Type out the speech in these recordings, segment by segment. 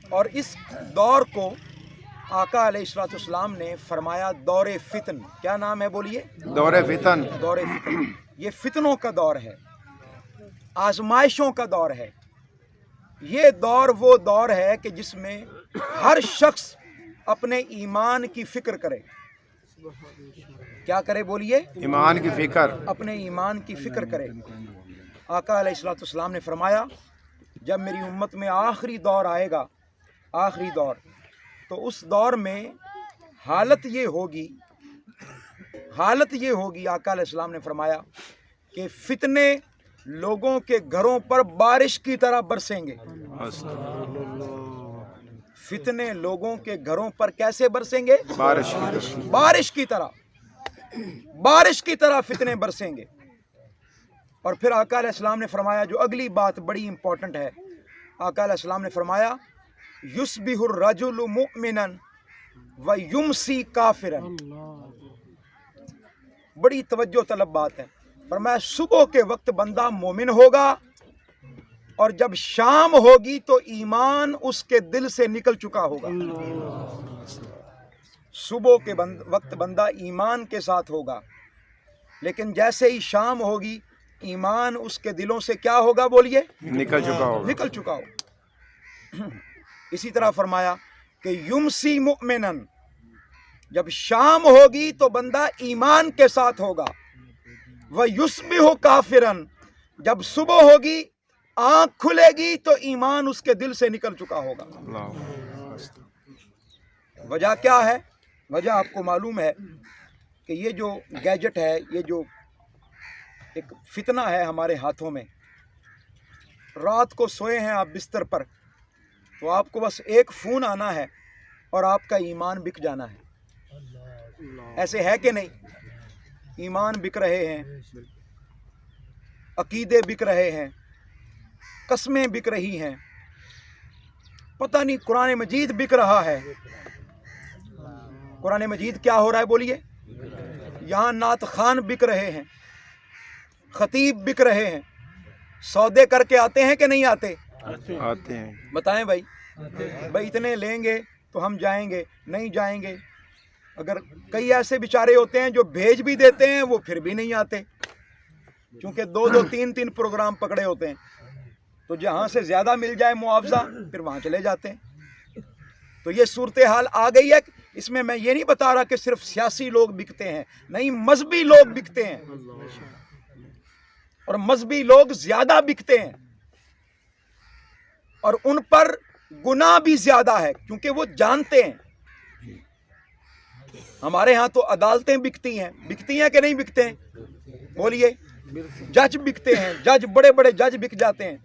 اور اس دور کو آقا علیہ السلام نے فرمایا دور فتن. کیا نام ہے بولیے؟ دور فتن. دور فتن. یہ فتنوں کا دور ہے، آزمائشوں کا دور ہے. یہ دور وہ دور ہے کہ جس میں ہر شخص اپنے ایمان کی فکر کرے. کیا کرے بولیے؟ ایمان کی فکر. اپنے ایمان کی فکر کرے. آقا علیہ السلام نے فرمایا جب میری امت میں آخری دور آئے گا، آخری دور، تو اس دور میں حالت یہ ہوگی آقا علیہ السلام نے فرمایا کہ فتنے لوگوں کے گھروں پر بارش کی طرح برسیں گے. فتنے لوگوں کے گھروں پر کیسے برسیں گے؟ بارش کی طرح فتنے برسیں گے. اور پھر آقا علیہ السلام نے فرمایا جو اگلی بات بڑی امپورٹنٹ ہے، آقا علیہ السلام نے فرمایا یصبح الرجل مؤمنا ویمسی کافرا. بڑی توجہ طلب بات ہے. فرمایا صبح کے وقت بندہ مومن ہوگا اور جب شام ہوگی تو ایمان اس کے دل سے نکل چکا ہوگا. صبح کے وقت بندہ ایمان کے ساتھ ہوگا، لیکن جیسے ہی شام ہوگی ایمان اس کے دلوں سے کیا ہوگا بولیے؟ نکل چکا ہوگا. اسی طرح فرمایا کہ یمسی مؤمنا، جب شام ہوگی تو بندہ ایمان کے ساتھ ہوگا. ویصبح کافرا، جب صبح ہوگی آنکھ کھلے گی تو ایمان اس کے دل سے نکل چکا ہوگا. وجہ کیا ہے؟ وجہ آپ کو معلوم ہے کہ یہ جو گیجٹ ہے، یہ جو ایک فتنہ ہے ہمارے ہاتھوں میں. رات کو سوئے ہیں آپ بستر پر تو آپ کو بس ایک فون آنا ہے اور آپ کا ایمان بک جانا ہے. ایسے ہے کہ نہیں؟ ایمان بک رہے ہیں، عقیدے بک رہے ہیں، قسمیں بک رہی ہیں، پتہ نہیں قرآن مجید بک رہا ہے. قرآن مجید کیا ہو رہا ہے بولیے؟ یہاں نعت خوان بک رہے ہیں، خطیب بک رہے ہیں. سودے کر کے آتے ہیں کہ نہیں آتے؟ آتے ہیں. بتائیں بھائی اتنے لیں گے تو ہم جائیں گے، نہیں جائیں گے. اگر کئی ایسے بیچارے ہوتے ہیں جو بھیج بھی دیتے ہیں وہ پھر بھی نہیں آتے، کیونکہ 2 3 پروگرام پکڑے ہوتے ہیں. تو جہاں سے زیادہ مل جائے معاوضہ پھر وہاں چلے جاتے ہیں. تو یہ صورتحال آ گئی ہے. اس میں یہ نہیں بتا رہا کہ صرف سیاسی لوگ بکتے ہیں، نہیں، مذہبی لوگ بکتے ہیں، اور مذہبی لوگ زیادہ بکتے ہیں، اور ان پر گناہ بھی زیادہ ہے کیونکہ وہ جانتے ہیں. ہمارے ہاں تو عدالتیں بکتی ہیں کہ نہیں بکتے ہیں بولیے؟ جج بکتے ہیں، جج بڑے بڑے جج بک جاتے ہیں،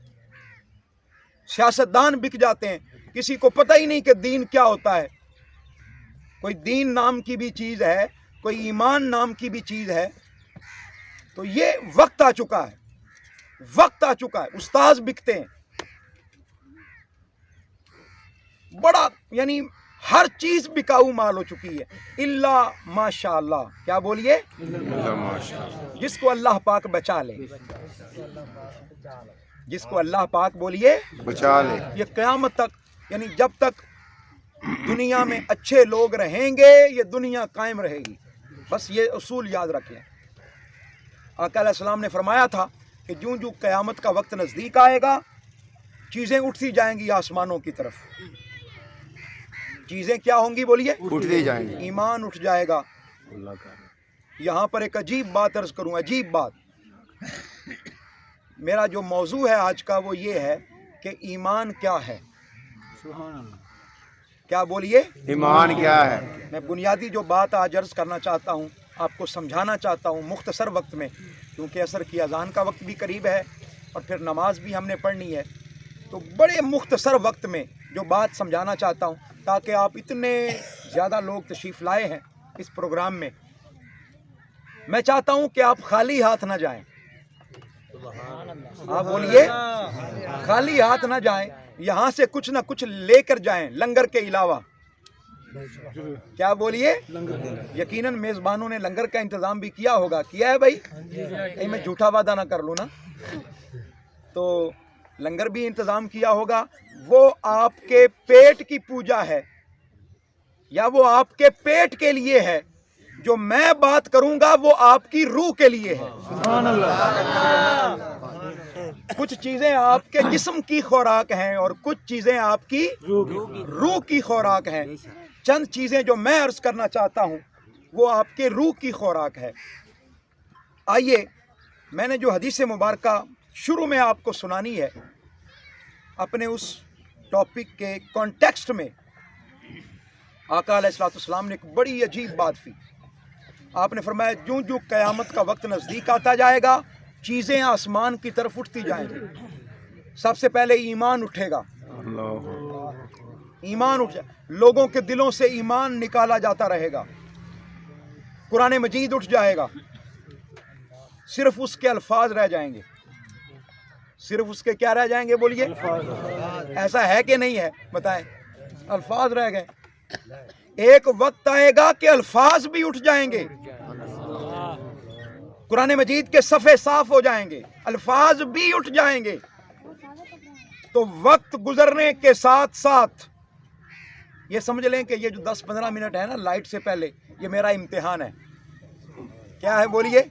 سیاستدان بک جاتے ہیں. کسی کو پتہ ہی نہیں کہ دین کیا ہوتا ہے. کوئی دین نام کی بھی چیز ہے، کوئی ایمان نام کی بھی چیز ہے. تو یہ وقت آ چکا ہے. استاذ بکتے ہیں، بڑا یعنی ہر چیز بکاؤ مال ہو چکی ہے. اللہ ماشاء اللہ. کیا بولیے؟ جس کو اللہ پاک بچا لے، جس کو اللہ پاک بولیے بچا لے. یہ قیامت تک، یعنی جب تک دنیا میں اچھے لوگ رہیں گے یہ دنیا قائم رہے گی. بس یہ اصول یاد رکھ لیں. آقا علیہ السلام نے فرمایا تھا کہ جوں جوں قیامت کا وقت نزدیک آئے گا چیزیں اٹھتی جائیں گی آسمانوں کی طرف. چیزیں کیا ہوں گی بولیے؟ اٹھتی جائیں گی. ایمان اٹھ جائے گا. یہاں پر ایک عجیب بات عرض کروں، عجیب بات. میرا جو موضوع ہے آج کا وہ یہ ہے کہ ایمان کیا ہے. کیا بولیے؟ ایمان کیا ہے. میں بنیادی جو بات آج عرض کرنا چاہتا ہوں، آپ کو سمجھانا چاہتا ہوں مختصر وقت میں، کیونکہ عصر کی اذان کا وقت بھی قریب ہے اور پھر نماز بھی ہم نے پڑھنی ہے. تو بڑے مختصر وقت میں جو بات سمجھانا چاہتا ہوں، تاکہ آپ اتنے زیادہ لوگ تشریف لائے ہیں اس پروگرام میں، میں چاہتا ہوں کہ آپ خالی ہاتھ نہ جائیں. آپ بولیے خالی ہاتھ نہ جائیں. یہاں سے کچھ نہ کچھ لے کر جائیں لنگر کے علاوہ. کیا بولیے؟ یقیناً میزبانوں نے لنگر کا انتظام بھی کیا ہوگا. کیا ہے بھائی؟ کہیں میں جھوٹا وعدہ نہ کر لوں نا. تو لنگر بھی انتظام کیا ہوگا. وہ آپ کے پیٹ کی پوجا ہے یا وہ آپ کے پیٹ کے لیے ہے، جو میں بات کروں گا وہ آپ کی روح کے لیے ہے۔ کچھ چیزیں آپ کے جسم کی خوراک ہیں اور کچھ چیزیں آپ کی روح کی خوراک ہیں۔ چند چیزیں جو میں عرض کرنا چاہتا ہوں وہ آپ کے روح کی خوراک ہے۔ آئیے، میں نے جو حدیث مبارکہ شروع میں آپ کو سنانی ہے، اپنے اس ٹاپک کے کانٹیکسٹ میں آقا علیہ الصلوۃ والسلام نے ایک بڑی عجیب بات کی۔ آپ نے فرمایا جوں جوں قیامت کا وقت نزدیک آتا جائے گا چیزیں آسمان کی طرف اٹھتی جائیں گی۔ سب سے پہلے ایمان اٹھے گا، ایمان اٹھ جائے، لوگوں کے دلوں سے ایمان نکالا جاتا رہے گا، قرآن مجید اٹھ جائے گا، صرف اس کے الفاظ رہ جائیں گے۔ صرف اس کے کیا رہ جائیں گے؟ بولیے، ایسا ہے کہ نہیں ہے؟ بتائیں، الفاظ رہ گئے۔ ایک وقت آئے گا کہ الفاظ بھی اٹھ جائیں گے، قرآن مجید کے صفحے صاف ہو جائیں گے، الفاظ بھی اٹھ جائیں گے۔ تو وقت گزرنے کے ساتھ ساتھ یہ سمجھ لیں کہ یہ جو 10-15 منٹ ہے نا لائٹ سے پہلے، یہ میرا امتحان ہے۔ کیا ہے؟ بولیے،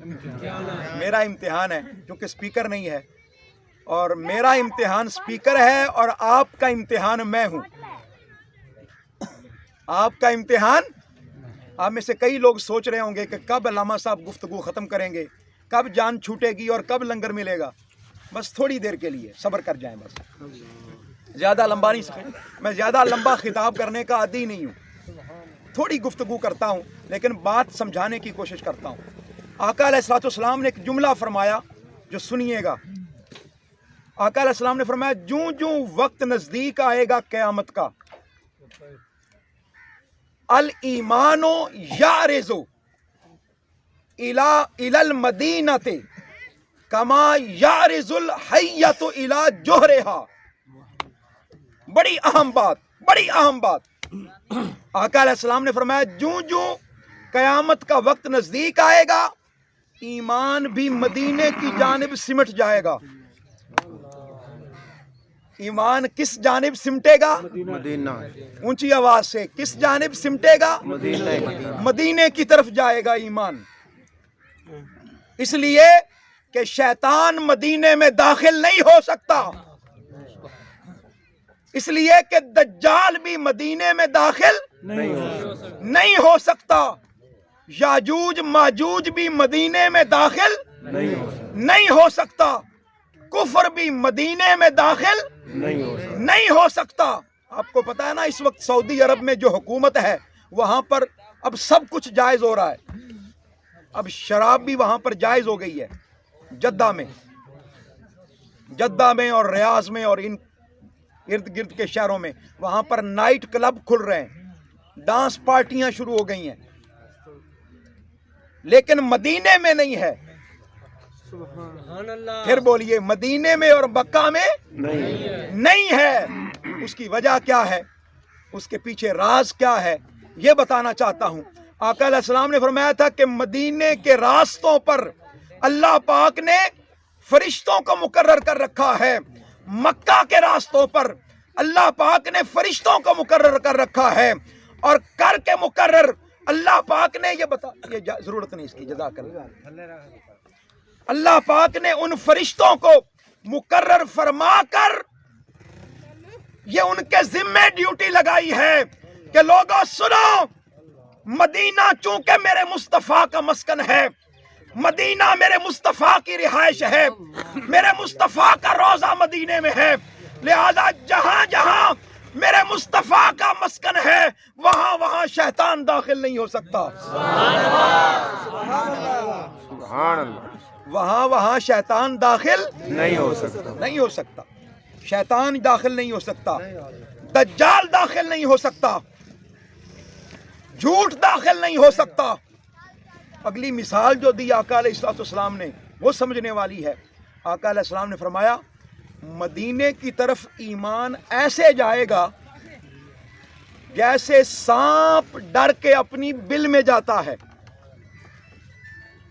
میرا امتحان ہے، کیونکہ سپیکر نہیں ہے، اور میرا امتحان سپیکر ہے اور آپ کا امتحان میں ہوں۔ آپ کا امتحان، آپ میں سے کئی لوگ سوچ رہے ہوں گے کہ کب علامہ صاحب گفتگو ختم کریں گے، کب جان چھوٹے گی اور کب لنگر ملے گا۔ بس تھوڑی دیر کے لیے صبر کر جائیں، بس زیادہ لمبا نہیں سکیں، میں زیادہ لمبا خطاب کرنے کا عادی نہیں ہوں، تھوڑی گفتگو کرتا ہوں لیکن بات سمجھانے کی کوشش کرتا ہوں۔ آقا علیہ الصلوۃ والسلام نے ایک جملہ فرمایا جو سنیے گا۔ آقا علیہ السلام نے فرمایا جوں جوں وقت نزدیک آئے گا قیامت کا، الایمان یارز الی المدینۃ کما یارز الحیۃ الی جوہرہا۔ بڑی اہم بات، بڑی اہم بات۔ آقا علیہ السلام نے فرمایا جوں جوں قیامت کا وقت نزدیک آئے گا ایمان بھی مدینے کی جانب سمٹ جائے گا۔ ایمان کس جانب سمٹے گا؟ مدینہ، اونچی آواز سے، کس جانب سمٹے گا؟ مدینے کی طرف جائے گا ایمان۔ اس لیے کہ شیطان مدینے میں داخل نہیں ہو سکتا، اس لیے کہ دجال بھی مدینے میں داخل نہیں ہو سکتا، یاجوج ماجوج بھی مدینے میں داخل نہیں ہو سکتا، کفر بھی مدینے میں داخل نہیں ہو سکتا۔ آپ کو پتا ہے نا اس وقت سعودی عرب میں جو حکومت ہے وہاں پر اب سب کچھ جائز ہو رہا ہے، اب شراب بھی وہاں پر جائز ہو گئی ہے، جدہ میں اور ریاض میں اور ان ارد گرد کے شہروں میں، وہاں پر نائٹ کلب کھل رہے ہیں، ڈانس پارٹیاں شروع ہو گئی ہیں، لیکن مدینے میں نہیں ہے۔ پھر بولیے، مدینے میں اور مکہ میں نہیں ہے۔ اس کی وجہ کیا ہے؟ اس کے پیچھے راز کیا ہے؟ یہ بتانا چاہتا ہوں۔ آقا علیہ السلام نے فرمایا تھا کہ مدینے کے راستوں پر اللہ پاک نے فرشتوں کو مقرر کر رکھا ہے، مکہ کے راستوں پر اللہ پاک نے فرشتوں کو مقرر کر رکھا ہے، اور کر کے مقرر اللہ پاک نے یہ ضرورت نہیں اس کی، جزاک اللہ، اللہ پاک نے ان فرشتوں کو مقرر فرما کر یہ ان کے ذمہ ڈیوٹی لگائی ہے کہ لوگوں سنو، مدینہ چونکہ میرے مصطفیٰ کا مسکن ہے، مدینہ میرے مصطفیٰ کی رہائش ہے، میرے مصطفیٰ کا روضہ مدینے میں ہے، لہذا جہاں جہاں میرے مصطفیٰ کا مسکن ہے وہاں وہاں شیطان داخل نہیں ہو سکتا، سبحان اللہ، وہاں وہاں شیطان داخل نہیں ہو سکتا، شیطان داخل نہیں ہو سکتا، دجال داخل نہیں ہو سکتا، جھوٹ داخل نہیں ہو سکتا۔ اگلی مثال جو دی آقا علیہ السلام نے وہ سمجھنے والی ہے۔ آقا علیہ السلام نے فرمایا مدینے کی طرف ایمان ایسے جائے گا جیسے سانپ ڈر کے اپنی بل میں جاتا ہے،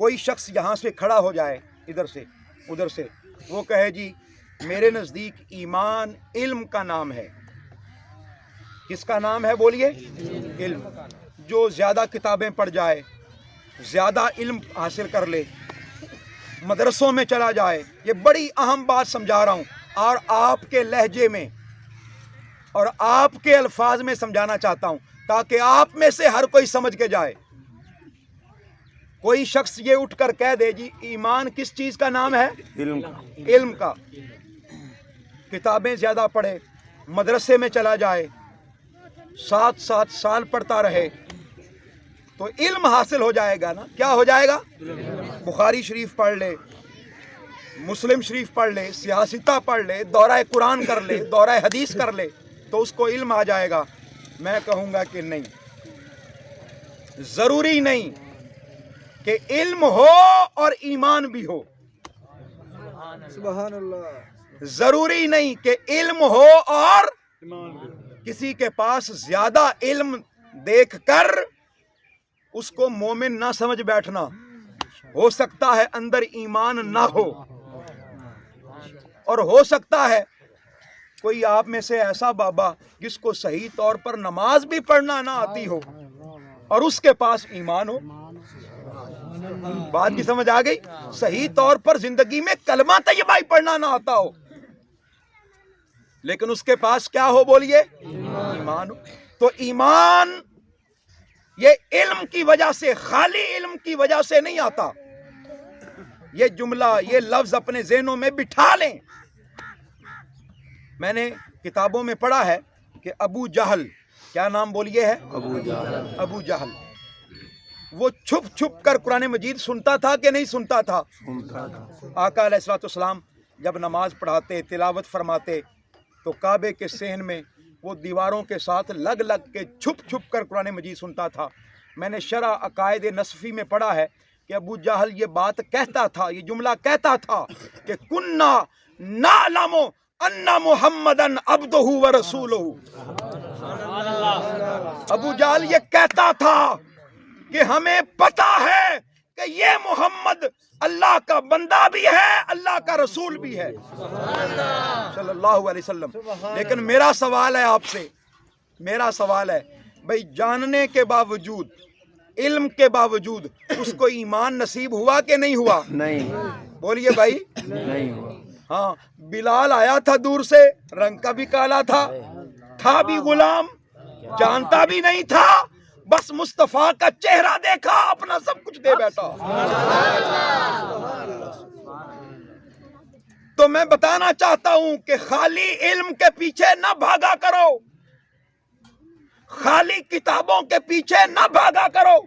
کوئی شخص یہاں سے کھڑا ہو جائے ادھر سے ادھر سے, وہ کہے جی میرے نزدیک ایمان علم کا نام ہے. کس کا نام ہے بولیے؟ علم. جو زیادہ کتابیں پڑھ جائے, زیادہ علم حاصل کر لے, مدرسوں میں چلا جائے. یہ بڑی اہم بات سمجھا رہا ہوں اور آپ کے لہجے میں اور آپ کے الفاظ میں سمجھانا چاہتا ہوں تاکہ آپ میں سے ہر کوئی سمجھ کے جائے. کوئی شخص یہ اٹھ کر کہہ دے جی ایمان کس چیز کا نام ہے؟ علم علم کا. کتابیں زیادہ پڑھے, مدرسے میں چلا جائے, 7 سال پڑھتا رہے تو علم حاصل ہو جائے گا نا. کیا ہو جائے گا؟ بخاری شریف پڑھ لے, مسلم شریف پڑھ لے, سیاستہ پڑھ لے, دورہ قرآن کر لے, دورہ حدیث کر لے تو اس کو علم آ جائے گا. میں کہوں گا کہ نہیں, ضروری نہیں کہ علم ہو اور ایمان بھی ہو. سبحان اللہ. ضروری نہیں کہ علم ہو اور کسی کے پاس زیادہ علم دیکھ کر اس کو مومن نہ سمجھ بیٹھنا. ہو سکتا ہے اندر ایمان نہ ہو, اور ہو سکتا ہے کوئی آپ میں سے ایسا بابا جس کو صحیح طور پر نماز بھی پڑھنا نہ آتی ہو اور اس کے پاس ایمان ہو. بات کی سمجھ آ گئی؟ صحیح طور پر زندگی میں کلمہ طیبہ ہی پڑھنا نہ آتا ہو لیکن اس کے پاس کیا ہو بولیے؟ ایمان ہو. تو ایمان یہ علم کی وجہ سے, خالی علم کی وجہ سے نہیں آتا. یہ جملہ, یہ لفظ اپنے ذہنوں میں بٹھا لیں. میں نے کتابوں میں پڑھا ہے کہ ابو جہل, کیا نام بولیے ہے؟ ابو جہل. وہ چھپ چھپ کر قرآن مجید سنتا تھا کہ نہیں سنتا تھا؟ آقا علیہ الصلوۃ والسلام جب نماز پڑھاتے, تلاوت فرماتے تو کعبے کے صحن میں وہ دیواروں کے ساتھ لگ کے چھپ چھپ کر قرآن مجید سنتا تھا. میں نے شرح عقائد نصفی میں پڑھا ہے کہ ابو جہل یہ بات کہتا تھا, یہ جملہ کہتا تھا کہ کننا نعلم ان محمدن عبدہ و رسولہ. ابو جہل یہ کہتا تھا کہ ہمیں پتا ہے کہ یہ محمد اللہ کا بندہ بھی ہے, اللہ کا رسول بھی ہے صلی اللہ علیہ وسلم. لیکن میرا سوال ہے آپ سے, میرا سوال ہے بھئی, جاننے کے باوجود, علم کے باوجود اس کو ایمان نصیب ہوا کہ نہیں ہوا؟ نہیں. بولیے بھائی. نہیں ہوا. ہاں, بلال آیا تھا دور سے, رنگ کا بھی کالا تھا بھی غلام, جانتا بھی نہیں تھا, بس مصطفیٰ کا چہرہ دیکھا, اپنا سب کچھ دے بیٹھا. تو میں بتانا چاہتا ہوں کہ خالی علم کے پیچھے نہ بھاگا کرو, خالی کتابوں کے پیچھے نہ بھاگا کرو.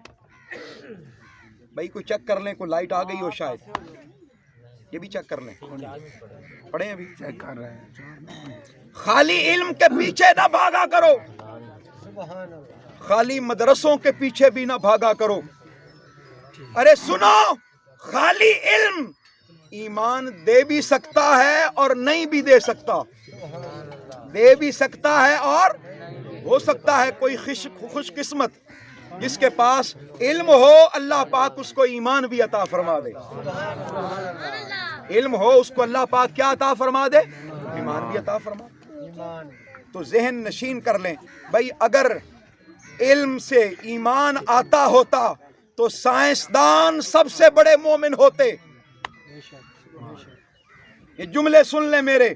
بھائی کوئی چیک کر لیں, کوئی لائٹ آ گئی ہو شاید, یہ بھی چیک کر لیں, پڑھیں ابھی چیک کر رہے ہیں. خالی علم کے پیچھے نہ بھاگا کرو, خالی مدرسوں کے پیچھے بھی نہ بھاگا کرو. ارے سنو, خالی علم ایمان دے بھی سکتا ہے اور نہیں بھی دے سکتا. دے بھی سکتا ہے اور ہو سکتا ہے کوئی خوش قسمت جس کے پاس علم ہو, اللہ پاک اس کو ایمان بھی عطا فرما دے. علم ہو اس کو اللہ پاک کیا عطا فرما دے؟ ایمان بھی عطا فرما دے. تو ذہن نشین کر لیں بھائی, اگر علم سے ایمان آتا ہوتا تو سائنسدان سب سے بڑے مومن ہوتے. یہ جملے سن لیں میرے,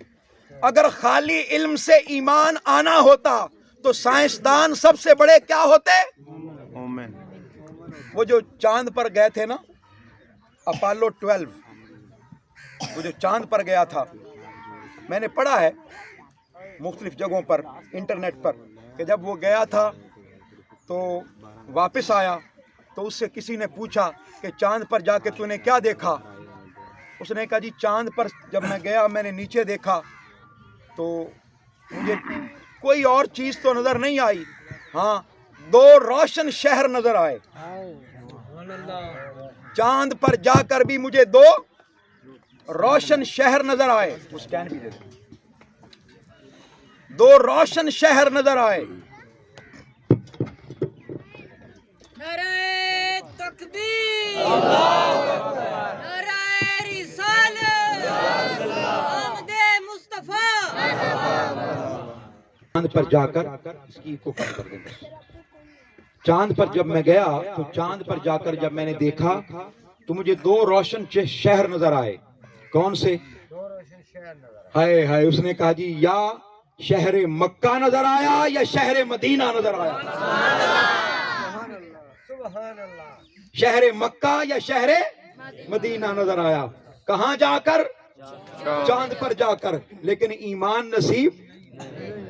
اگر خالی علم سے ایمان آنا ہوتا تو سائنسدان سب سے بڑے کیا ہوتے؟ مومن. وہ جو چاند پر گئے تھے نا, اپولو 12, وہ جو چاند پر گیا تھا, میں نے پڑھا ہے مختلف جگہوں پر, انٹرنیٹ پر, کہ جب وہ گیا تھا تو واپس آیا تو اس سے کسی نے پوچھا کہ چاند پر جا کے تو نے کیا دیکھا؟ اس نے کہا جی چاند پر جب میں گیا میں نے نیچے دیکھا تو مجھے کوئی اور چیز تو نظر نہیں آئی, ہاں 2 روشن شہر نظر آئے. چاند پر جا کر بھی مجھے 2 روشن شہر نظر آئے. وہ سٹینڈ بھی دے دیں. 2 روشن شہر نظر آئے. نعرہ تکبیر نعرہ رسالت آمد مصطفیٰ. چاند پر جا کر اس کی کو کم کر دیں بس. چاند پر جب میں گیا تو چاند پر جا کر جب میں نے دیکھا تو مجھے دو روشن شہر نظر آئے. کون سے؟ ہائے ہائے. اس نے کہا جی یا شہر مکہ نظر آیا یا شہر مدینہ نظر آیا. شہر مکہ یا شہر مدینہ نظر آیا. کہاں جا کر؟ چاند پر جا کر. لیکن ایمان نصیب.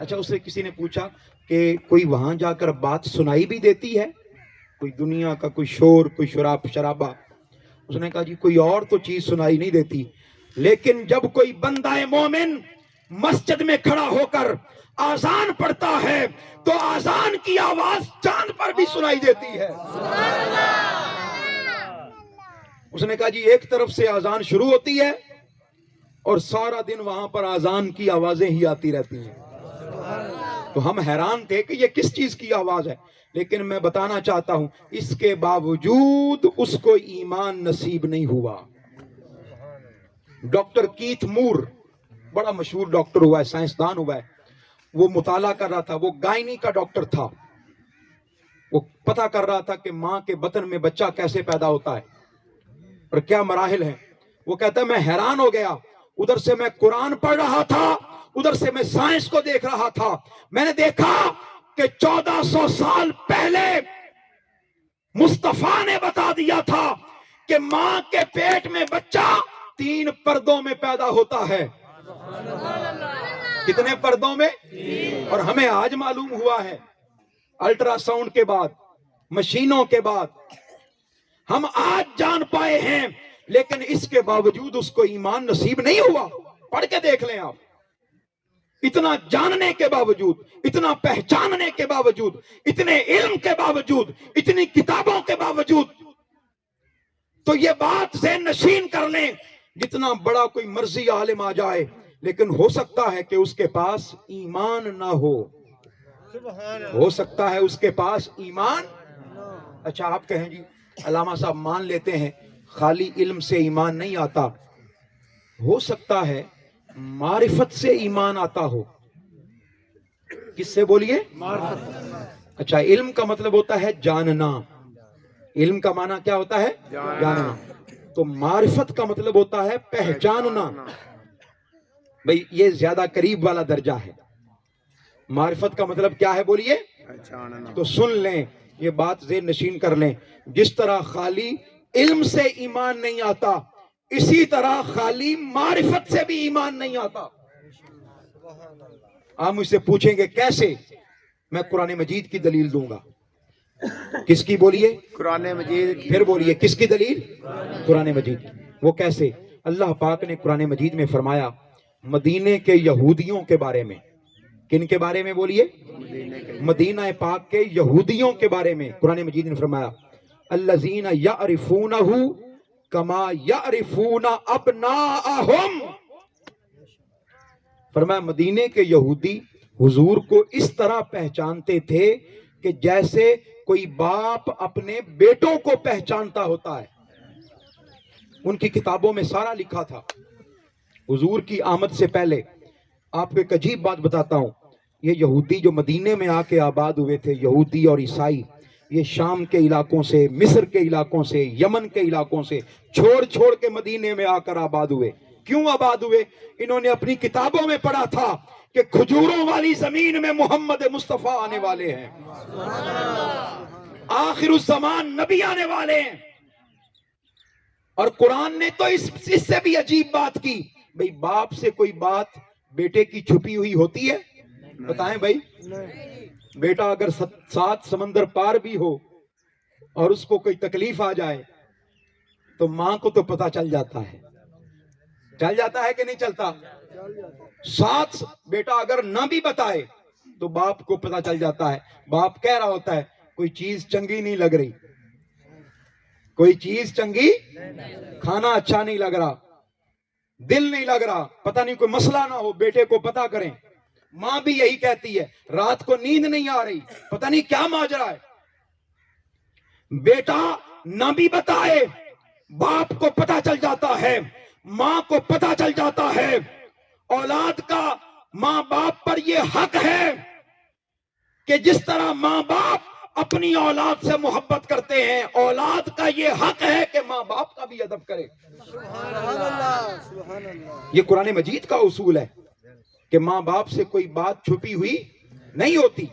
اچھا اس سے کسی نے پوچھا کہ کوئی وہاں جا کر بات سنائی بھی دیتی ہے؟ کوئی دنیا کا کوئی شور، کوئی شرابہ. اس نے کہا جی کوئی اور تو چیز سنائی نہیں دیتی، لیکن جب کوئی بندہ مومن مسجد میں کھڑا ہو کر آذان پڑھتا ہے تو آذان کی آواز چاند پر بھی سنائی دیتی ہے. اس نے کہا جی ایک طرف سے آذان شروع ہوتی ہے اور سارا دن وہاں پر آذان کی آوازیں ہی آتی رہتی ہیں. تو ہم حیران تھے کہ یہ کس چیز کی آواز ہے. لیکن میں بتانا چاہتا ہوں اس کے باوجود اس کو ایمان نصیب نہیں ہوا. ڈاکٹر کیتھ مور بڑا مشہور ڈاکٹر ہوا ہے، سائنسدان ہوا ہے. وہ مطالعہ کر رہا تھا، وہ گائنی کا ڈاکٹر تھا. وہ پتہ کر رہا تھا کہ ماں کے بطن میں بچہ کیسے پیدا ہوتا ہے اور کیا مراحل ہیں. وہ کہتا ہے میں حیران ہو گیا. ادھر سے میں قرآن پڑھ رہا تھا، ادھر سے میں سائنس کو دیکھ رہا تھا. میں نے دیکھا کہ 1400 سال پہلے مصطفیٰ نے بتا دیا تھا کہ ماں کے پیٹ میں بچہ 3 پردوں میں پیدا ہوتا ہے. کتنے پردوں میں؟ اور ہمیں آج معلوم ہوا ہے الٹرا ساؤنڈ کے بعد، مشینوں کے بعد ہم آج جان پائے ہیں. لیکن اس کے باوجود اس کو ایمان نصیب نہیں ہوا. پڑھ کے دیکھ لیں آپ. اتنا جاننے کے باوجود، اتنا پہچاننے کے باوجود، اتنے علم کے باوجود، اتنی کتابوں کے باوجود، تو یہ بات ذہن نشین کر لیں جتنا بڑا کوئی مرضی عالم آ جائے، لیکن ہو سکتا ہے کہ اس کے پاس ایمان نہ ہو. ہو سکتا ہے اس کے پاس ایمان. اچھا آپ کہیں جی علامہ صاحب مان لیتے ہیں خالی علم سے ایمان نہیں آتا. ہو سکتا ہے معرفت سے ایمان آتا ہو. کس سے بولیے؟ معرفت. اچھا علم کا مطلب ہوتا ہے جاننا. علم کا معنی کیا ہوتا ہے؟ جاننا. تو معرفت کا مطلب ہوتا ہے پہچاننا. بھئی یہ زیادہ قریب والا درجہ ہے. معرفت کا مطلب کیا ہے بولیے؟ تو سن لیں یہ بات ذہن نشین کر لیں. جس طرح خالی علم سے ایمان نہیں آتا، اسی طرح خالی معرفت سے بھی ایمان نہیں آتا. آپ مجھ سے پوچھیں گے کیسے؟ میں قرآن مجید کی دلیل دوں گا. کس کی بولیے؟ قرآن مجید. پھر بولیے کس کی دلیل؟ قرآن مجید. وہ کیسے؟ اللہ پاک نے قرآن مجید میں فرمایا مدینے کے یہودیوں کے بارے میں. کن کے بارے میں بولیے؟ مدینہ پاک کے یہودیوں کے بارے میں قرآن مجید نے فرمایا الذین یعرفونہ کما یعرفون ابناءہم. فرمایا مدینے کے یہودی حضور کو اس طرح پہچانتے تھے کہ جیسے کوئی باپ اپنے بیٹوں کو پہچانتا ہوتا ہے. ان کی کتابوں میں سارا لکھا تھا. حضور کی آمد سے پہلے آپ کو ایک عجیب بات بتاتا ہوں. یہ یہودی جو مدینے میں آ کے آباد ہوئے تھے، یہودی اور عیسائی، یہ شام کے علاقوں سے، مصر کے علاقوں سے، یمن کے علاقوں سے چھوڑ کے مدینے میں آ کر آباد ہوئے. کیوں آباد ہوئے؟ انہوں نے اپنی کتابوں میں پڑھا تھا کہ کھجوروں والی زمین میں محمد مصطفیٰ آنے والے ہیں، آخر الزمان نبی آنے والے ہیں. اور قرآن نے تو اس سے بھی عجیب بات کی. بھئی باپ سے کوئی بات بیٹے کی چھپی ہوئی ہوتی ہے؟ بتائیں بھائی. بیٹا اگر 7 سمندر پار بھی ہو اور اس کو کوئی تکلیف آ جائے تو ماں کو تو پتا چل جاتا ہے. چل جاتا ہے کہ نہیں چلتا؟ 7 بیٹا اگر نہ بھی بتائے تو باپ کو پتا چل جاتا ہے. باپ کہہ رہا ہوتا ہے کوئی چیز چنگی نہیں لگ رہی، کوئی چیز چنگی، کھانا اچھا نہیں لگ رہا، دل نہیں لگ رہا، پتہ نہیں کوئی مسئلہ نہ ہو، بیٹے کو پتا کریں. ماں بھی یہی کہتی ہے رات کو نیند نہیں آ رہی، پتہ نہیں کیا ماجرا ہے. بیٹا نہ بھی بتائے باپ کو پتا چل جاتا ہے، ماں کو پتا چل جاتا ہے۔ اولاد کا ماں باپ پر یہ حق ہے کہ جس طرح ماں باپ اپنی اولاد سے محبت کرتے ہیں، اولاد کا یہ حق ہے کہ ماں باپ کا بھی ادب کرے۔ یہ قرآن مجید کا اصول ہے کہ ماں باپ سے کوئی بات چھپی ہوئی نہیں ہوتی۔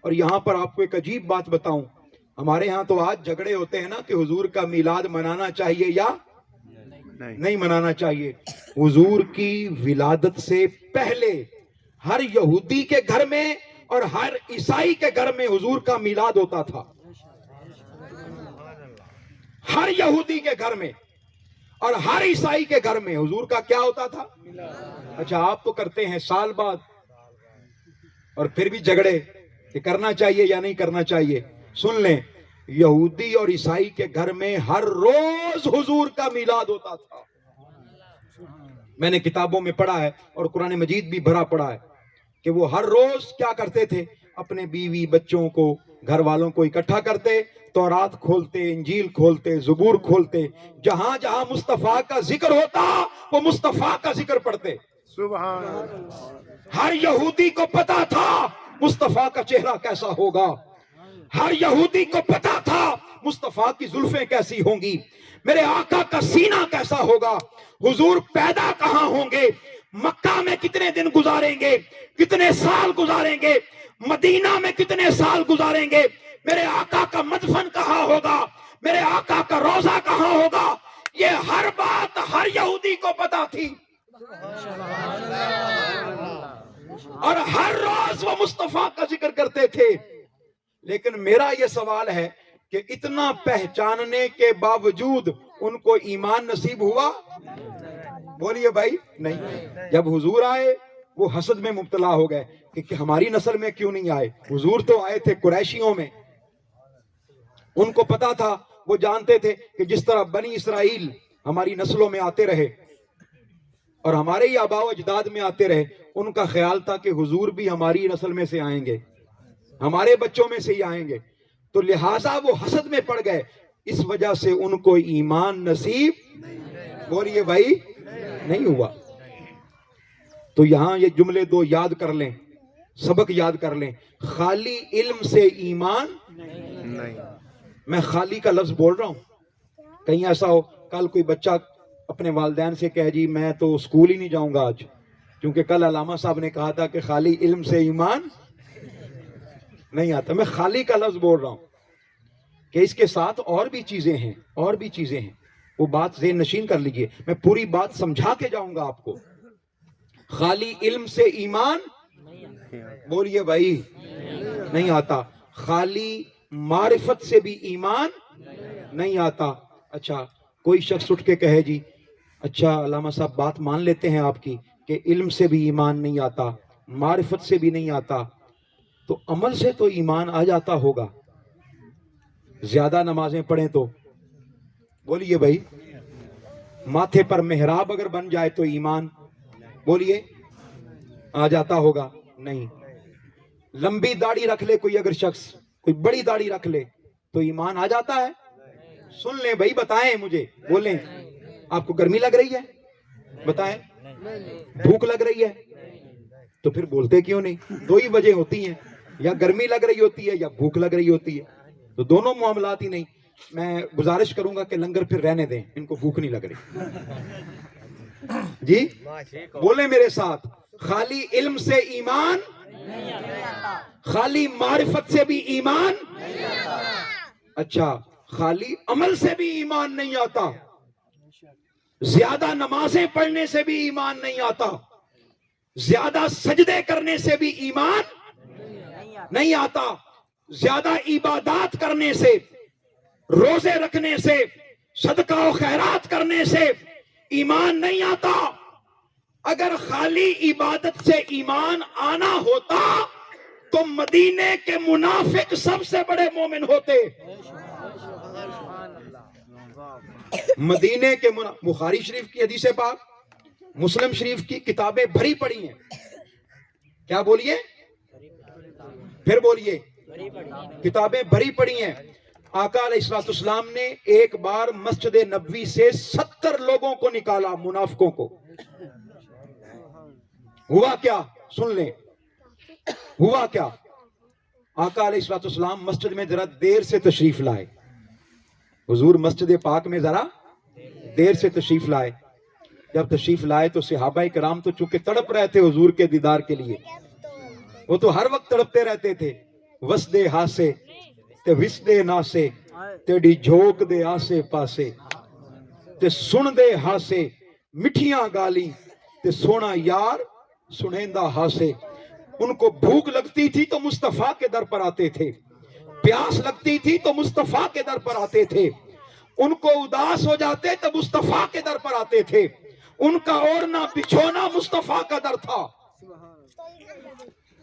اور یہاں پر آپ کو ایک عجیب بات بتاؤں، ہمارے ہاں تو آج جھگڑے ہوتے ہیں نا کہ حضور کا میلاد منانا چاہیے یا نہیں منانا چاہیے۔ حضور کی ولادت سے پہلے ہر یہودی کے گھر میں اور ہر عیسائی کے گھر میں حضور کا میلاد ہوتا تھا، ہر یہودی کے گھر میں اور ہر عیسائی کے گھر میں حضور کا کیا ہوتا تھا؟ اچھا، آپ تو کرتے ہیں سال بعد، اور پھر بھی جھگڑے کہ کرنا چاہیے یا نہیں کرنا چاہیے۔ سن لیں، یہودی اور عیسائی کے گھر میں ہر روز حضور کا میلاد ہوتا تھا۔ میں نے کتابوں میں پڑھا ہے اور قرآن مجید بھی بھرا پڑھا ہے کہ وہ ہر روز کیا کرتے تھے، اپنے بیوی بچوں کو، گھر والوں کو اکٹھا کرتے، تورات کھولتے، انجیل کھولتے، زبور کھولتے، جہاں جہاں مصطفیٰ کا ذکر ہوتا وہ مصطفیٰ کا ذکر پڑھتے۔ سبحان اللہ۔ ہر یہودی کو پتا تھا مصطفیٰ کا چہرہ کیسا ہوگا، ہر یہودی کو پتا تھا مصطفیٰ کی زلفیں کیسی ہوں گی، میرے آقا کا سینہ کیسا ہوگا، حضور پیدا کہاں ہوں گے، مکہ میں کتنے دن گزاریں گے، کتنے سال گزاریں گے، مدینہ میں کتنے سال گزاریں گے، میرے آقا کا مدفن کہاں ہوگا، میرے آقا کا روزہ کہاں ہوگا، یہ ہر بات ہر یہودی کو پتا تھی۔ اور ہر روز وہ مصطفیٰ کا ذکر کرتے تھے۔ لیکن میرا یہ سوال ہے کہ اتنا پہچاننے کے باوجود ان کو ایمان نصیب ہوا؟ بولیے بھائی، نہیں۔ جب حضور آئے وہ حسد میں مبتلا ہو گئے کہ ہماری نسل میں کیوں نہیں آئے۔ حضور تو آئے تھے قریشیوں میں، ان کو پتا تھا، وہ جانتے تھے کہ جس طرح بنی اسرائیل ہماری نسلوں میں آتے رہے اور ہمارے ہی آباء و اجداد میں آتے رہے، ان کا خیال تھا کہ حضور بھی ہماری نسل میں سے آئیں گے، ہمارے بچوں میں سے ہی آئیں گے، تو لہٰذا وہ حسد میں پڑ گئے، اس وجہ سے ان کو ایمان نصیب، بولیے بھائی، نہیں ہوا۔ تو یہاں یہ جملے دو یاد کر لیں، سبق یاد کر لیں۔ خالی علم سے ایمان نہیں۔ میں خالی کا لفظ بول رہا ہوں، کہیں ایسا ہو کل کوئی بچہ اپنے والدین سے کہے جی میں تو اسکول ہی نہیں جاؤں گا آج، کیونکہ کل علامہ صاحب نے کہا تھا کہ خالی علم سے ایمان نہیں آتا۔ میں خالی کا لفظ بول رہا ہوں کہ اس کے ساتھ اور بھی چیزیں ہیں، اور بھی چیزیں ہیں، وہ بات ذہن نشین کر لیجئے، میں پوری بات سمجھا کے جاؤں گا آپ کو۔ خالی علم سے ایمان، بولیے بھائی، نہیں آتا۔ خالی معرفت سے بھی ایمان نہیں آتا۔ اچھا، کوئی شخص اٹھ کے کہے جی اچھا علامہ صاحب بات مان لیتے ہیں آپ کی کہ علم سے بھی ایمان نہیں آتا، معرفت سے بھی نہیں آتا، تو عمل سے تو ایمان آ جاتا ہوگا، زیادہ نمازیں پڑھیں تو، بولیے بھائی، ماتھے پر محراب اگر بن جائے تو ایمان، بولیے، آ جاتا ہوگا؟ نہیں۔ لمبی داڑھی رکھ لے کوئی اگر شخص، کوئی بڑی داڑھی رکھ لے تو ایمان آ جاتا ہے؟ سن لیں بھائی، بتائیں مجھے، بولیں، آپ کو گرمی لگ رہی ہے؟ بتائیں، بھوک لگ رہی ہے؟ تو پھر بولتے کیوں نہیں؟ دو ہی وجہ ہوتی ہیں، یا گرمی لگ رہی ہوتی ہے یا بھوک لگ رہی ہوتی ہے، تو دونوں معاملات ہی نہیں۔ میں گزارش کروں گا کہ لنگر پھر رہنے دیں، ان کو بھوک نہیں لگ رہی۔ جی بولیں میرے ساتھ، خالی علم سے ایمان، خالی معرفت سے بھی ایمان، اچھا خالی عمل سے بھی ایمان نہیں آتا، زیادہ نمازیں پڑھنے سے بھی ایمان نہیں آتا، زیادہ سجدے کرنے سے بھی ایمان نہیں آتا، زیادہ عبادات کرنے سے، روزے رکھنے سے، صدقہ و خیرات کرنے سے ایمان نہیں آتا۔ اگر خالی عبادت سے ایمان آنا ہوتا تو مدینے کے منافق سب سے بڑے مومن ہوتے۔ مدینے کے بخاری شریف کی حدیث پاک، مسلم شریف کی کتابیں بھری پڑی ہیں، کیا بولیے؟ پھر بولیے، کتابیں بھری پڑی ہیں۔ آقا علیہ السلام نے ایک بار مسجد نبوی سے 70 لوگوں کو نکالا، منافقوں کو. ہوا کیا؟ سن لیں ہوا کیا. آقا علیہ السلام مسجد میں ذرا دیر سے تشریف لائے. حضور مسجد پاک میں ذرا دیر سے تشریف لائے. جب تشریف لائے تو صحابہ کرام تو چونکہ تڑپ رہے تھے حضور کے دیدار کے لیے، وہ تو ہر وقت تڑپتے رہتے تھے. وسدے ہاسے تے وسدے ناسے تیڑی جھوک دے آسے پاسے تے سن دے ہاسے مٹھیاں گالی تے سونا یار سنیندہ ہاسے. ان کو بھوک لگتی تھی تو مصطفیٰ کے در پر آتے تھے، پیاس لگتی تھی تو مصطفیٰ کے در پر آتے تھے، ان کو اداس ہو جاتے تو مصطفیٰ کے در پر آتے تھے. ان کا اوڑھنا بچھونا مصطفیٰ کا در تھا.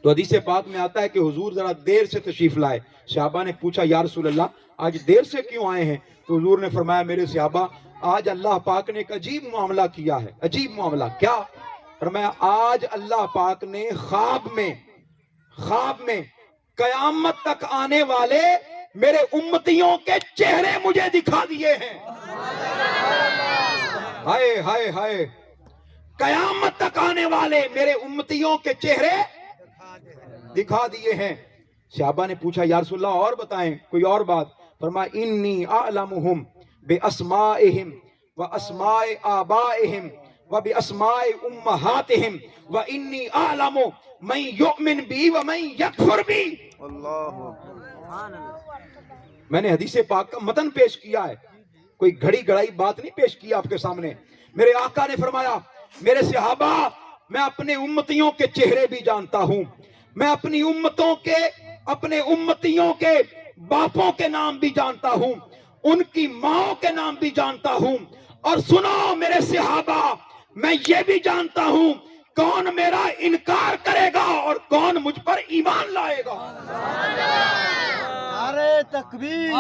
تو حدیث پاک میں آتا ہے کہ حضور ذرا دیر سے تشریف لائے. صحابہ نے پوچھا یا رسول اللہ آج دیر سے کیوں آئے ہیں؟ تو حضور نے فرمایا میرے صحابہ آج اللہ پاک نے ایک عجیب معاملہ کیا ہے. عجیب معاملہ کیا؟ فرمایا آج اللہ پاک نے خواب میں قیامت تک آنے والے میرے امتیوں کے چہرے مجھے دکھا دیے ہیں. ہائے ہائے ہائے، قیامت تک آنے والے میرے امتیوں کے چہرے دکھا دیے ہیں. صحابہ نے پوچھا یا رسول اللہ اور بتائیں کوئی اور بات. فرمایا انی اعلمہم باسمائہم واسماء آبائہم وباسماء امہاتہم وانی اعلم من یؤمن بی ومن یکفر بی. میں نے حدیث پاک کا متن پیش کیا ہے، کوئی گھڑی گڑائی بات نہیں پیش کی آپ کے سامنے. میرے آقا نے فرمایا میرے صحابہ میں اپنے امتیوں کے چہرے بھی جانتا ہوں، میں اپنی اپنے امتیوں کے باپوں کے نام بھی جانتا ہوں، ان کی ماں کے نام بھی جانتا ہوں. اور سنو میرے صحابہ میں یہ بھی جانتا ہوں کون میرا انکار کرے گا اور کون مجھ پر ایمان لائے گا. نعرہ تکبیر،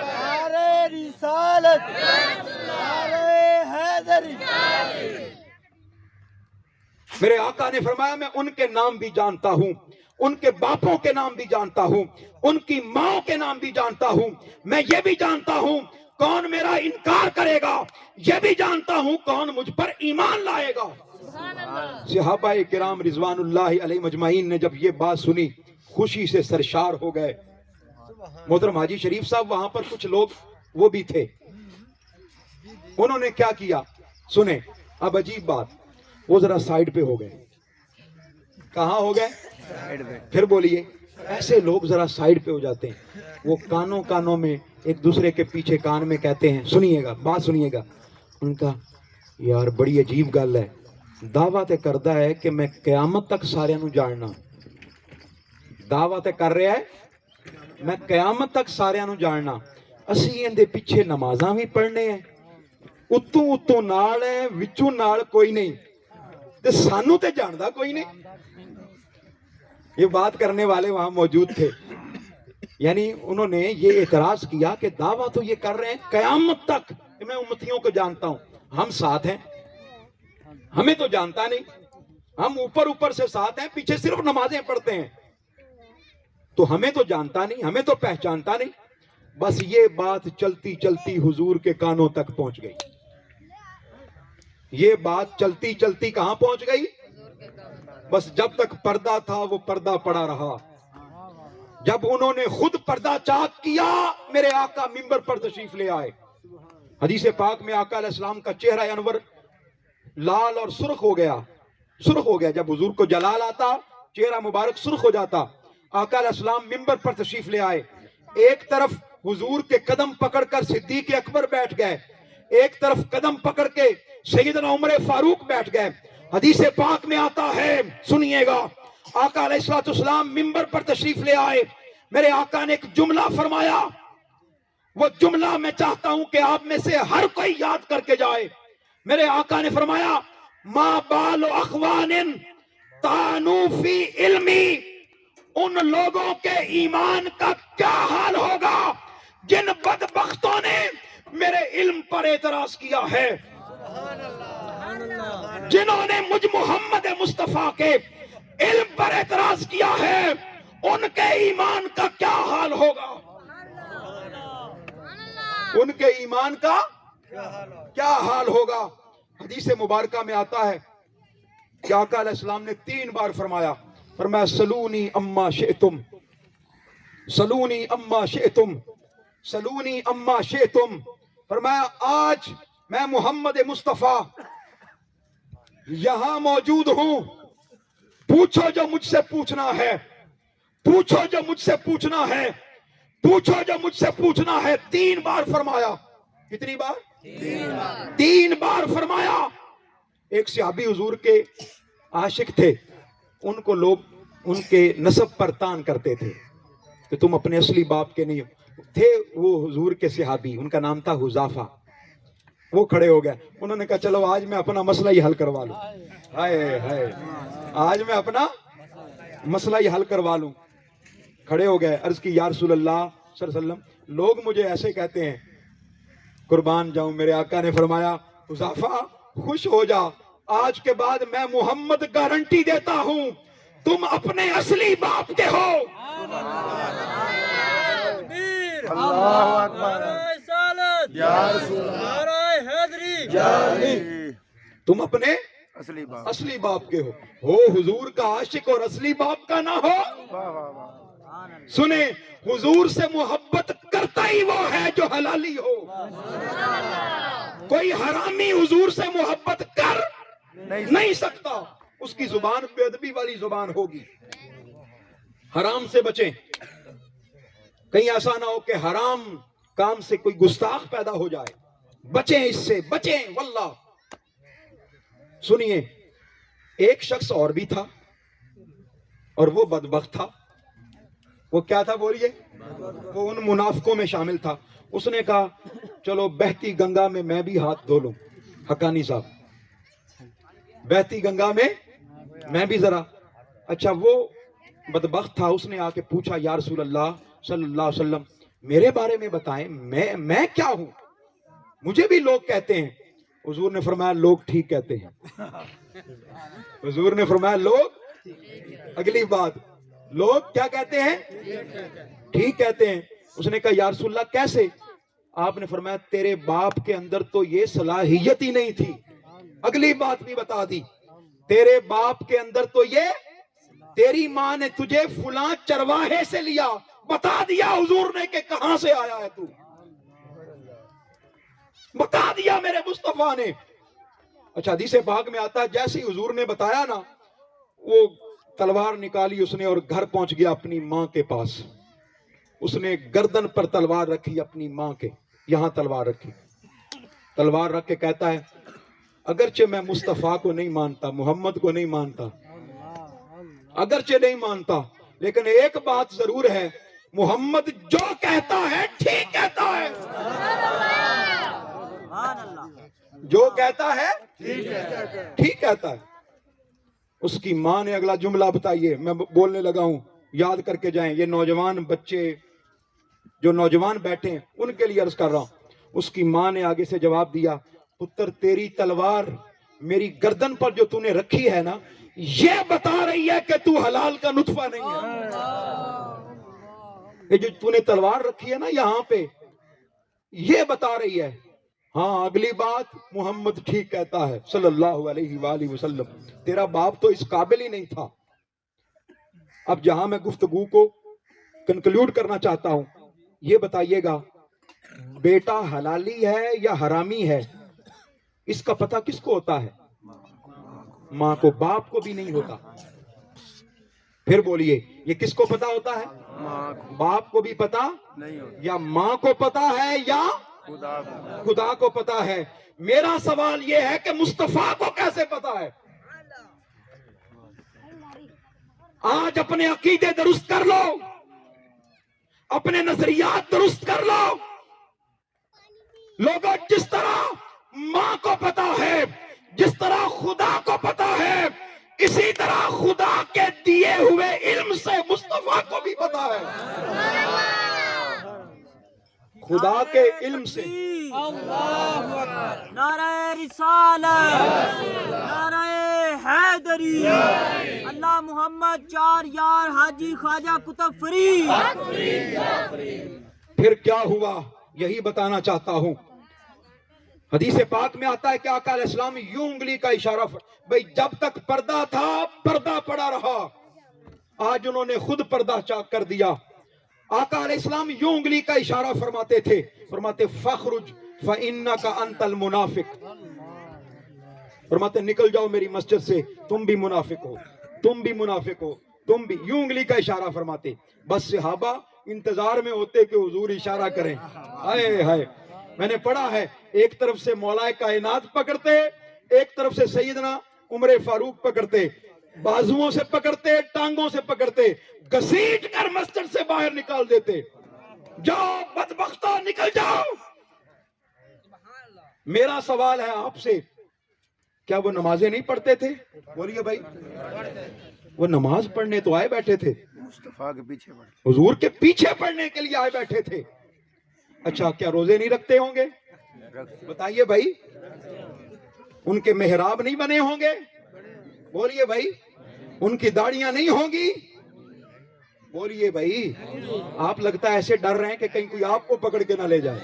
نعرہ رسالت، نعرہ حیدری. میرے آقا نے فرمایا میں ان کے نام بھی جانتا ہوں، ان کے باپوں کے نام بھی جانتا ہوں، ان کی ماں کے نام بھی جانتا ہوں. میں یہ بھی جانتا ہوں کون میرا انکار کرے گا، یہ بھی جانتا ہوں کون مجھ پر ایمان لائے گا. صحابہ کرام رضوان اللہ علیہ مجمعین نے جب یہ بات سنی خوشی سے سرشار ہو گئے. محترم حاجی شریف صاحب وہاں پر کچھ لوگ وہ بھی تھے، انہوں نے کیا کیا سنیں. اب عجیب بات، وہ ذرا سائیڈ پہ ہو گئے. کہاں ہو گئے؟ پھر بولیے. ایسے لوگ ذرا سائیڈ پہ ہو جاتے ہیں، وہ کانوں میں ایک دوسرے کے پیچھے کان میں کہتے ہیں سنیے گا بات سنیے گا. ان کا یار بڑی عجیب گل ہے، دعویٰ تے کردہ ہے کہ میں قیامت تک سارے نو جاننا. دعویٰ تے کر رہا ہے میں قیامت تک سارے نو جاننا. اسی ان دے پیچھے نمازاں بھی پڑھنے ہیں، اتوں نال ہے وچوں نال کوئی نہیں، تے سانو تے جاندا کوئی نہیں. یہ بات کرنے والے وہاں موجود تھے. یعنی انہوں نے یہ اعتراض کیا کہ دعویٰ تو یہ کر رہے ہیں قیامت تک کہ میں امتیوں کو جانتا ہوں، ہم ساتھ ہیں، ہمیں تو جانتا نہیں، ہم اوپر سے ساتھ ہیں، پیچھے صرف نمازیں پڑھتے ہیں، تو ہمیں تو جانتا نہیں، ہمیں تو پہچانتا نہیں. بس یہ بات چلتی چلتی حضور کے کانوں تک پہنچ گئی. یہ بات چلتی چلتی کہاں پہنچ گئی؟ بس جب تک پردہ تھا وہ پردہ پڑا رہا. جب انہوں نے خود پردہ چاک کیا میرے آقا منبر پر تشریف لے آئے. حدیث پاک میں آقا علیہ السلام کا چہرہ انور لال اور سرخ ہو گیا. جب حضور کو جلال آتا چہرہ مبارک سرخ ہو جاتا. آقا علیہ السلام منبر پر تشریف لے آئے. ایک طرف حضور کے قدم پکڑ کر صدیق اکبر بیٹھ گئے، ایک طرف قدم پکڑ کے سیدنا عمر فاروق بیٹھ گئے. حدیث پاک میں آتا ہے سنیے گا، آقا علیہ السلام منبر پر تشریف لے آئے. میرے آقا نے ایک جملہ فرمایا، وہ جملہ میں چاہتا ہوں کہ آپ میں سے ہر کوئی یاد کر کے جائے. میرے آقا نے فرمایا ما بال اخوان طعنوا فی علمی، ان لوگوں کے ایمان کا کیا حال ہوگا جن بدبختوں نے میرے علم پر اعتراض کیا ہے، جنہوں نے مجھ محمد مصطفیٰ کے علم پر اعتراض کیا ہے، ان کے ایمان کا کیا حال ہوگا. ان کے ایمان کا کیا حال ہوگا. حدیث مبارکہ میں آتا ہے کہ آقا علیہ السلام نے 3 بار فرمایا سلونی اما شئتم، سلونی اما شئتم، سلونی اما شئتم. فرمایا آج میں محمد مصطفیٰ یہاں موجود ہوں، پوچھو جو مجھ سے پوچھنا ہے، پوچھو جو مجھ سے پوچھنا ہے، پوچھو جو مجھ سے پوچھنا ہے. 3 بار فرمایا. کتنی بار؟ 3 بار فرمایا. ایک صحابی حضور کے عاشق تھے، ان کو لوگ ان کے نسب پر تان کرتے تھے کہ تم اپنے اصلی باپ کے نہیں ہو. تھے وہ حضور کے صحابی، ان کا نام تھا حذافہ. وہ کھڑے ہو گئے، انہوں نے کہا چلو آج میں اپنا مسئلہ ہی حل کروا لوں. ہائے ہائے، آج میں اپنا مسئلہ ہی حل کروا لوں. کھڑے ہو گئے، عرض کی یا رسول اللہ صلی اللہ علیہ وسلم، لوگ مجھے ایسے کہتے ہیں. قربان جاؤں، میرے آقا نے فرمایا حذافہ خوش ہو جا، آج کے بعد میں محمد گارنٹی دیتا ہوں تم اپنے اصلی باپ کے ہو. اللہ اکبر. یا رسول اللہ، تم اپنے اصلی بات. اصلی باپ کے ہو حضور کا عاشق اور اصلی باپ کا نہ ہو. واہ واہ واہ. سنیں، حضور سے محبت کرتا ہی وہ ہے جو حلالی ہو. کوئی حرامی حضور سے محبت کر نہیں سکتا، اس کی زبان بے ادبی والی زبان ہوگی. حرام سے بچیں، کہیں ایسا نہ ہو کہ حرام کام سے کوئی گستاخ پیدا ہو جائے. بچیں اس سے، بچیں واللہ. سنیے، ایک شخص اور بھی تھا اور وہ بدبخت تھا. وہ کیا تھا بولیے؟ وہ ان منافقوں میں شامل تھا. اس نے کہا چلو بہتی گنگا میں میں بھی ہاتھ دھو لوں. حقانی صاحب، بہتی گنگا میں میں بھی ذرا. اچھا، وہ بدبخت تھا، اس نے آ کے پوچھا یا رسول اللہ صلی اللہ علیہ وسلم میرے بارے میں بتائیں، میں کیا ہوں؟ مجھے بھی لوگ کہتے ہیں. حضور نے فرمایا لوگ ٹھیک کہتے ہیں. حضور نے فرمایا لوگ، اگلی بات، لوگ کیا کہتے ہیں؟ ٹھیک کہتے ہیں. اس نے کہا یا رسول اللہ کیسے؟ آپ نے فرمایا تیرے باپ کے اندر تو یہ صلاحیت ہی نہیں تھی. اگلی بات بھی بتا دی، تیرے باپ کے اندر تو یہ، تیری ماں نے تجھے فلاں چرواہے سے لیا. بتا دیا حضور نے کہ کہاں سے آیا ہے تو، بتا دیا میرے مصطفیٰ نے. اچھا، حدیث پاک میں آتا ہے جیسے ہی حضور نے بتایا نا، وہ تلوار نکالی اس نے اور گھر پہنچ گیا اپنی ماں کے پاس. اس نے گردن پر تلوار رکھی، اپنی ماں کے یہاں تلوار رکھی. تلوار رکھ کے کہتا ہے اگرچہ میں مصطفیٰ کو نہیں مانتا، محمد کو نہیں مانتا، اگرچہ نہیں مانتا، لیکن ایک بات ضرور ہے، محمد جو کہتا ہے ٹھیک کہتا ہے. جو کہتا ہے ٹھیک کہتا ہے. اس کی ماں نے اگلا جملہ بتائیے، میں بولنے لگا ہوں، یاد کر کے جائیں. یہ نوجوان بچے جو نوجوان بیٹھے ہیں ان کے لیے عرض کر رہا ہوں. اس کی ماں نے آگے سے جواب دیا پتر تیری تلوار میری گردن پر جو تو نے رکھی ہے نا، یہ بتا رہی ہے کہ تو حلال کا نطفہ نہیں ہے. یہ جو تو نے تلوار رکھی ہے نا یہاں پہ، یہ بتا رہی ہے. ہاں، اگلی بات، محمد ٹھیک کہتا ہے صلی اللہ علیہ وآلہ وسلم. تیرا باپ تو اس قابل ہی نہیں تھا. اب جہاں میں گفتگو کو کنکلوڈ کرنا چاہتا ہوں، یہ بتائیے گا بیٹا حلالی ہے یا حرامی ہے، اس کا پتہ کس کو ہوتا ہے؟ ماں کو. باپ کو بھی نہیں ہوتا. پھر بولیے یہ کس کو پتا ہوتا ہے؟ باپ کو بھی پتا نہیں ہوتا، یا ماں کو پتا ہے یا خدا کو پتا ہے. میرا سوال یہ ہے کہ مصطفیٰ کو کیسے پتا ہے؟ آج اپنے عقیدے درست کر لو، اپنے نظریات درست کر لو. لوگوں، جس طرح ماں کو پتا ہے، جس طرح خدا کو پتا ہے، اسی طرح خدا کے دیے ہوئے علم سے مصطفیٰ کو بھی پتا ہے. خدا کے علم سے. نعرہ رسالت، نعرہ حیدری، اللہ محمد 4 یار حاجی خواجہ قطب فرید. پھر کیا ہوا؟ یہی بتانا چاہتا ہوں. حدیث پاک میں آتا ہے کہ آقا علیہ السلام یوں انگلی کا اشارہ بھئی جب تک پردہ تھا پردہ پڑا رہا. آج انہوں نے خود پردہ چاک کر دیا. آقا علیہ السلام یوں انگلی کا اشارہ فرماتے تھے, فرماتے فخرج فإنک انت المنافق. فرماتے نکل جاؤ میری مسجد سے, تم بھی منافق ہو, تم بھی منافق ہو, تم بھی. یوں انگلی کا اشارہ فرماتے. بس صحابہ انتظار میں ہوتے کہ حضور اشارہ کریں. ہائے ہائے, میں نے پڑھا ہے ایک طرف سے مولا کائنات پکڑتے, ایک طرف سے سیدنا عمر فاروق پکڑتے, بازوؤں سے پکڑتے, ٹانگوں سے پکڑتے, گھسیٹ کر مسجد سے باہر نکال دیتے. جاؤ بدبختو نکل جاؤ. میرا سوال ہے آپ سے, کیا وہ نمازیں نہیں پڑھتے تھے؟ بولیے بھائی. وہ نماز پڑھنے تو آئے بیٹھے تھے, مصطفیٰ کے پیچھے بڑھ. حضور کے پیچھے پڑھنے کے لیے آئے بیٹھے تھے. اچھا کیا روزے نہیں رکھتے ہوں گے؟ بتائیے بھائی. ان کے محراب نہیں بنے ہوں گے؟ بولیے بھائی. ان کی داڑیاں نہیں ہوں گی؟ بولیے بھائی. آپ لگتا ہے ایسے ڈر رہے ہیں کہ کہیں کوئی آپ کو پکڑ کے نہ لے جائے.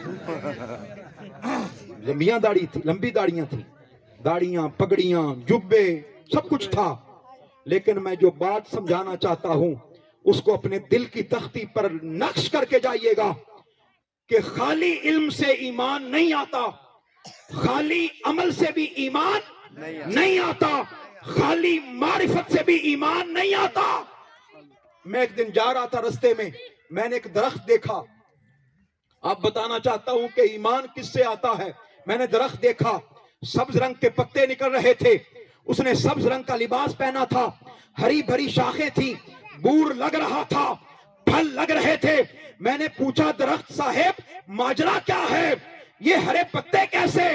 لمبیاں داڑھی تھی, لمبی داڑیاں تھی, داڑیاں, پگڑیاں, جبے, سب کچھ تھا. لیکن میں جو بات سمجھانا چاہتا ہوں اس کو اپنے دل کی تختی پر نقش کر کے جائیے گا کہ خالی علم سے ایمان نہیں آتا, خالی عمل سے بھی ایمان نہیں آتا, خالی معرفت سے بھی ایمان نہیں آتا. میں ایک دن جا رہا تھا رستے میں نے ایک درخت دیکھا. آپ بتانا چاہتا ہوں کہ ایمان کس سے آتا ہے. میں نے درخت دیکھا, سبز رنگ کے پتے نکل رہے تھے, اس نے سبز رنگ کا لباس پہنا تھا, ہری بھری شاخیں تھی, بور لگ رہا تھا, پھل لگ رہے تھے. میں نے پوچھا درخت صاحب ماجرا کیا ہے, یہ ہرے پتے کیسے,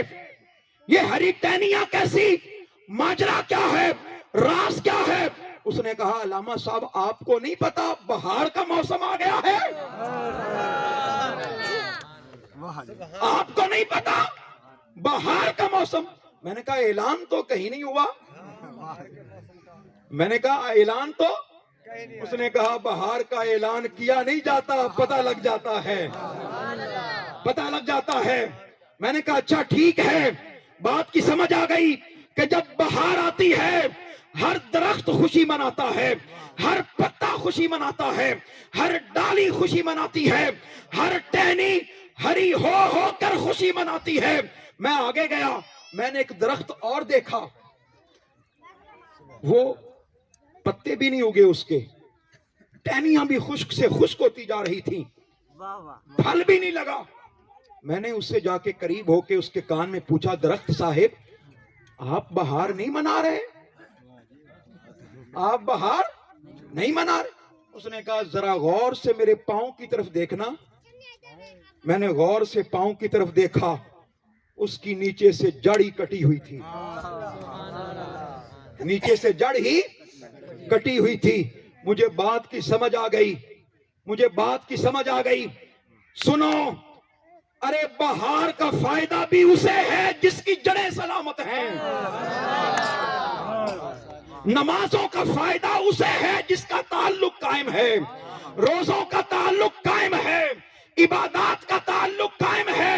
یہ ہری ٹہنیاں کیسی, ماجرا کیا ہے, راز کیا ہے؟ اس نے کہا علامہ صاحب آپ کو نہیں پتا بہار کا موسم آ گیا ہے, آپ کو نہیں پتا بہار کا موسم. میں نے کہا اعلان تو کہیں نہیں ہوا, میں نے کہا اعلان تو. اس نے کہا بہار کا اعلان کیا نہیں جاتا, پتہ لگ جاتا ہے, پتہ لگ جاتا ہے. میں نے کہا اچھا ٹھیک ہے, بات کی سمجھ آ گئی کہ جب بہار آتی ہے ہر درخت خوشی مناتا ہے, ہر پتا خوشی مناتا ہے, ہر ڈالی خوشی مناتی ہے, ہر ٹہنی ہری ہو کر خوشی مناتی ہے. میں آگے گیا, میں نے ایک درخت اور دیکھا, وہ پتے بھی نہیں اگے اس کے, ٹہنیاں بھی خشک سے خشک ہوتی جا رہی تھیں, پھل بھی نہیں لگا. میں نے اس سے جا کے قریب ہو کے اس کے کان میں پوچھا درخت صاحب آپ بہار نہیں منا رہے, آپ بہار نہیں منا رہے؟ اس نے کہا ذرا غور سے میرے پاؤں کی طرف دیکھنا. میں نے غور سے پاؤں کی طرف دیکھا, اس کی نیچے سے جڑ ہی کٹی ہوئی تھی, نیچے سے جڑ ہی کٹی ہوئی تھی. مجھے بات کی سمجھ آ گئی, مجھے بات کی سمجھ آ گئی. سنو, ارے بہار کا فائدہ بھی اسے ہے جس کی جڑیں سلامت ہیں, نمازوں کا فائدہ اسے ہے جس کا تعلق قائم ہے, روزوں کا تعلق قائم ہے, عبادات کا تعلق قائم ہے.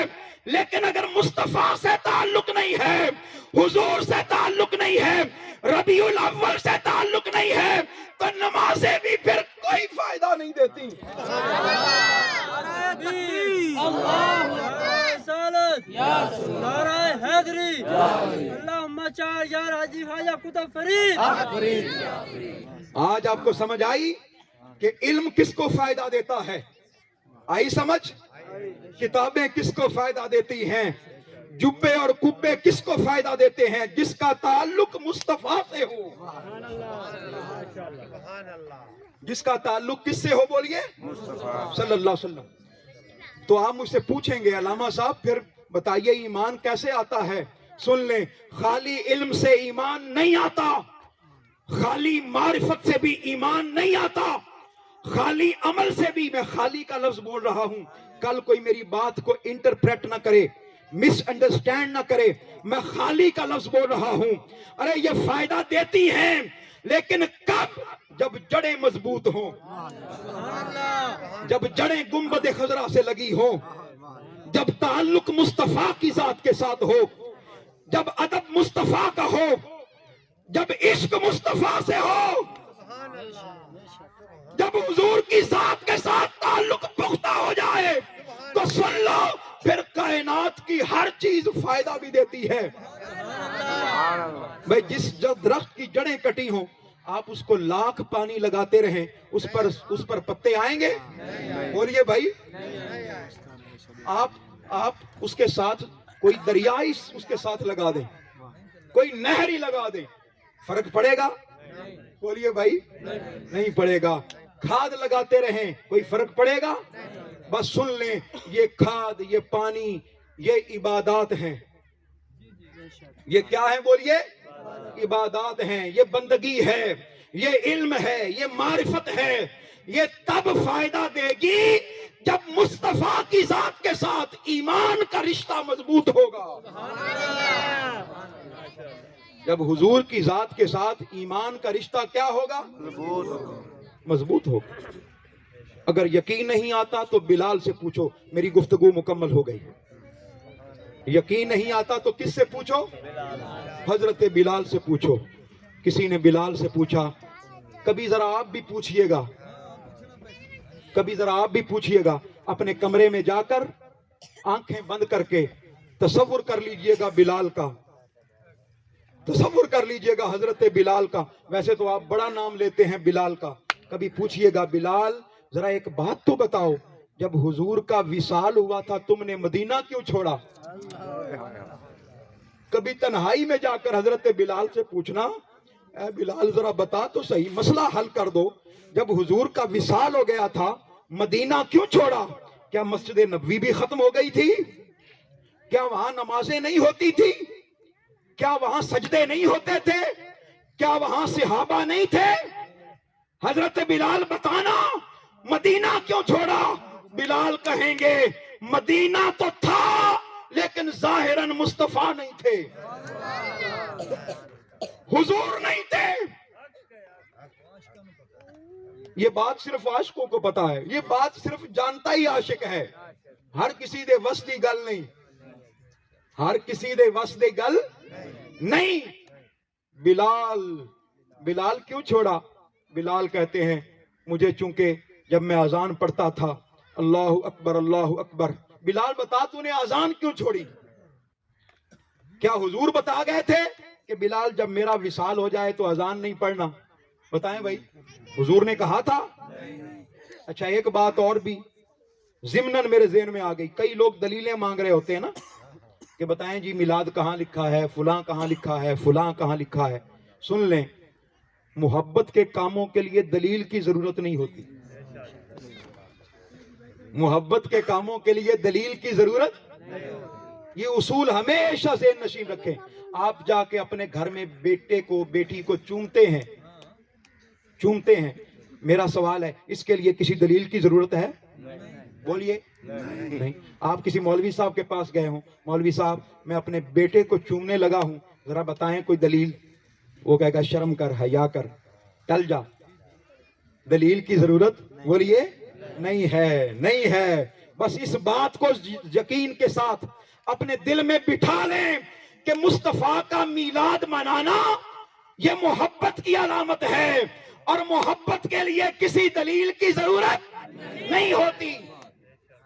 لیکن اگر مصطفیٰ سے تعلق نہیں ہے, حضور سے تعلق نہیں ہے, ربیع الاول سے تعلق نہیں ہے, تو نمازیں بھی پھر کوئی فائدہ نہیں دیتی. آج آپ کو سمجھ آئی کہ علم کس کو فائدہ دیتا ہے؟ آئی سمجھ؟ کتابیں کس کو فائدہ دیتی ہیں؟ جبے اور کبے کس کو فائدہ دیتے ہیں؟ جس کا تعلق مصطفیٰ سے ہو. جس کا تعلق کس سے ہو بولیے؟ صلی اللہ علیہ وسلم. تو آپ مجھ سے پوچھیں گے علامہ صاحب پھر بتائیے ایمان کیسے آتا ہے؟ سن لیں, خالی علم سے ایمان نہیں آتا, خالی معرفت سے بھی ایمان نہیں آتا, خالی عمل سے بھی. میں خالی کا لفظ بول رہا ہوں, کل کوئی میری بات کو انٹرپریٹ نہ کرے, مس انڈرسٹینڈ نہ کرے. میں خالی کا لفظ بول رہا ہوں. ارے یہ فائدہ دیتی ہیں لیکن کب؟ جب جڑیں مضبوط ہوں, جب جڑیں گنبد خضرا سے لگی ہوں, جب تعلق مصطفیٰ کی ذات کے ساتھ ہو، جب ادب مصطفیٰ کا ہو، جب عشق مصطفیٰ سے ہو، جب حضور کی ذات کے ساتھ تعلق پختہ ہو جائے تو سن لو پھر کائنات کی ہر چیز فائدہ بھی دیتی ہے۔ بھئی جس درخت کی جڑیں کٹی ہوں آپ اس کو لاکھ پانی لگاتے رہیں اس پر پتے آئیں گے؟ بولیے بھائی، آپ اس کے ساتھ کوئی دریائی اس کے ساتھ لگا دیں، کوئی نہری لگا دیں، فرق پڑے گا؟ بولیے بھائی، نہیں پڑے گا۔ کھاد لگاتے رہیں، کوئی فرق پڑے گا؟ بس سن لیں، یہ کھاد، یہ پانی، یہ عبادات ہیں۔ یہ کیا ہے؟ بولیے، عبادات ہیں، یہ بندگی ہے، یہ علم ہے، یہ معرفت ہے۔ یہ تب فائدہ دے گی جب مصطفیٰ کی ذات کے ساتھ ایمان کا رشتہ مضبوط ہوگا، جب حضور کی ذات کے ساتھ ایمان کا رشتہ کیا ہوگا؟ مضبوط ہوگا۔ اگر یقین نہیں آتا تو بلال سے پوچھو، میری گفتگو مکمل ہو گئی۔ یقین نہیں آتا تو کس سے پوچھو؟ حضرت بلال سے پوچھو۔ کسی نے بلال سے پوچھا، کبھی ذرا آپ بھی پوچھئے گا، کبھی ذرا آپ بھی پوچھئے گا، اپنے کمرے میں جا کر آنکھیں بند کر کے تصور کر لیجئے گا بلال کا، تصور کر لیجئے گا حضرت بلال کا۔ ویسے تو آپ بڑا نام لیتے ہیں بلال کا، کبھی پوچھئے گا بلال ذرا ایک بات تو بتاؤ، جب حضور کا وصال ہوا تھا تم نے مدینہ کیوں چھوڑا؟ کبھی تنہائی میں جا کر حضرت بلال سے پوچھنا، اے بلال ذرا بتا تو صحیح، مسئلہ حل کر دو، جب حضور کا وصال ہو گیا تھا مدینہ کیوں چھوڑا؟ کیا مسجد نبوی بھی ختم ہو گئی تھی؟ کیا وہاں نمازیں نہیں ہوتی تھی؟ کیا وہاں سجدے نہیں ہوتے تھے؟ کیا وہاں صحابہ نہیں تھے؟ حضرت بلال بتانا مدینہ کیوں چھوڑا؟ بلال کہیں گے مدینہ تو تھا لیکن ظاہراً مصطفیٰ نہیں تھے، حضور نہیں تھے۔ یہ بات صرف عاشقوں کو پتا ہے، یہ بات صرف جانتا ہی عاشق ہے، ہر کسی دے وس دی گل نہیں، ہر کسی دے وس دی گل نہیں۔ بلال کیوں چھوڑا؟ بلال کہتے ہیں مجھے چونکہ جب میں اذان پڑھتا تھا اللہ اکبر اللہ اکبر۔ بلال بتا تو نے اذان کیوں چھوڑی؟ کیا حضور بتا گئے تھے کہ بلال جب میرا وصال ہو جائے تو اذان نہیں پڑھنا؟ بتائیں بھائی، حضور نے کہا تھا؟ اچھا ایک بات اور بھی ضمناً میرے ذہن میں آ گئی، کئی لوگ دلیلیں مانگ رہے ہوتے ہیں نا کہ بتائیں جی میلاد کہاں لکھا ہے، فلاں کہاں لکھا ہے، فلاں کہاں لکھا ہے۔ سن لیں، محبت کے کاموں کے لیے دلیل کی ضرورت نہیں ہوتی، محبت کے کاموں کے لیے دلیل کی ضرورت، یہ اصول ہمیشہ ذہن نشین رکھیں۔ آپ جا کے اپنے گھر میں بیٹے کو بیٹی کو چومتے ہیں، میرا سوال ہے اس کے لیے کسی دلیل کی ضرورت ہے؟ بولیے نہیں۔ آپ کسی مولوی صاحب کے پاس گئے ہوں، مولوی صاحب میں اپنے بیٹے کو چومنے لگا ہوں، ذرا بتائیں کوئی دلیل؟ وہ کہے گا شرم کر، حیا کر، ٹل جا۔ دلیل کی ضرورت بولیے نہیں ہے۔ بس اس بات کو یقین کے ساتھ اپنے دل میں بٹھا لیں کہ مصطفیٰ کا میلاد منانا یہ محبت کی علامت ہے، اور محبت کے لیے کسی دلیل کی ضرورت نہیں ہوتی۔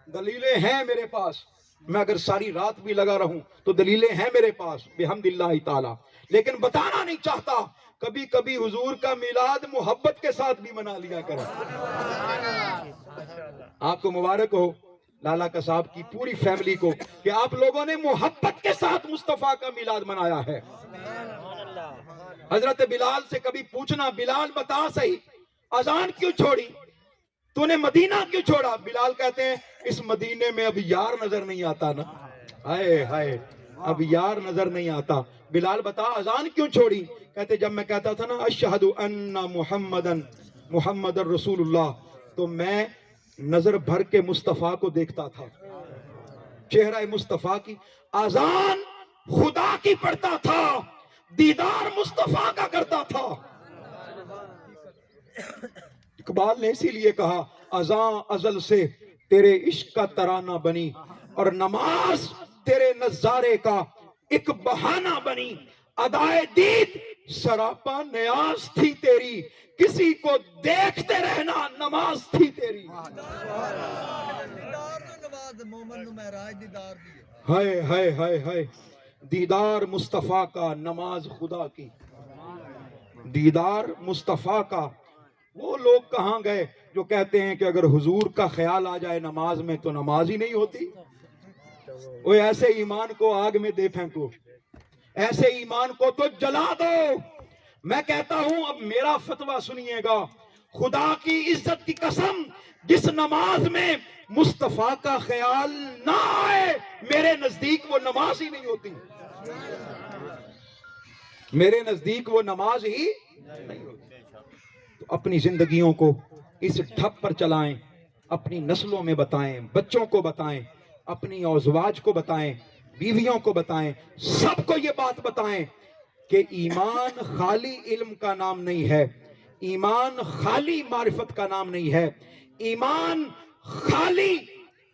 دلیلیں ہیں میرے پاس، میں اگر ساری رات بھی لگا رہوں تو دلیلیں ہیں میرے پاس بحمد اللہ تعالی، لیکن بتانا نہیں چاہتا۔ کبھی کبھی حضور کا میلاد محبت کے ساتھ بھی منا لیا کریں۔ آپ کو مبارک ہو لالا کا صاحب کی پوری فیملی کو کہ آپ لوگوں نے محبت کے ساتھ مصطفیٰ کا میلاد منایا ہے۔ حضرت بلال سے کبھی پوچھنا، بلال بتا صحیح اذان کیوں چھوڑی، تو نے مدینہ کیوں چھوڑا؟ بلال کہتے ہیں اس مدینے میں اب یار نظر نہیں آتا نا، ہائے ہائے اب یار نظر نہیں آتا۔ بلال بتا اذان کیوں چھوڑی؟ کہتے جب میں کہتا تھا نا اشہد ان محمد رسول اللہ، تو میں نظر بھر کے مصطفیٰ کو دیکھتا تھا، چہرہ مصطفیٰ کی، اذان خدا کی پڑھتا تھا، دیدار مصطفیٰ کا کرتا تھا۔ اقبال نے اسی لیے کہا اذاں ازل سے تیرے عشق کا ترانہ بنی، اور نماز تیرے نظارے کا ایک بہانہ بنی. ادائے دید سراپا نیاز تھی تیری, کسی کو دیکھتے رہنا نماز تھی تیری. ہائے ہائے ہائے ہائے, دیدار مصطفیٰ کا نماز خدا کی. دیدار مصطفیٰ کا. وہ لوگ کہاں گئے جو کہتے ہیں کہ اگر حضور کا خیال آ جائے نماز میں تو نماز ہی نہیں ہوتی. وہ ایسے ایمان کو آگ میں دے پھینکو, ایسے ایمان کو تو جلا دو. میں کہتا ہوں اب میرا فتویٰ سنیے گا, خدا کی عزت کی قسم, جس نماز میں مصطفیٰ کا خیال نہ آئے میرے نزدیک وہ نماز ہی نہیں ہوتی. میرے نزدیک وہ نماز ہی نہیں ہوتی. تو اپنی زندگیوں کو اس ٹھپ پر چلائیں, اپنی نسلوں میں بتائیں, بچوں کو بتائیں, اپنی ازواج کو بتائیں, بیویوں کو بتائیں, سب کو یہ بات بتائیں کہ ایمان خالی علم کا نام نہیں ہے, ایمان خالی معرفت کا نام نہیں ہے, ایمان خالی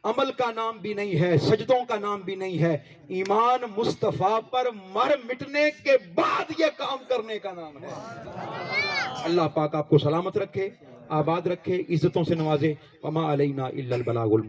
عمل کا نام بھی نہیں ہے, سجدوں کا نام بھی نہیں ہے. ایمان مصطفیٰ پر مر مٹنے کے بعد یہ کام کرنے کا نام ہے. اللہ پاک آپ کو سلامت رکھے, آباد رکھے, عزتوں سے نوازے. وما علینا الا البلاغ المبین.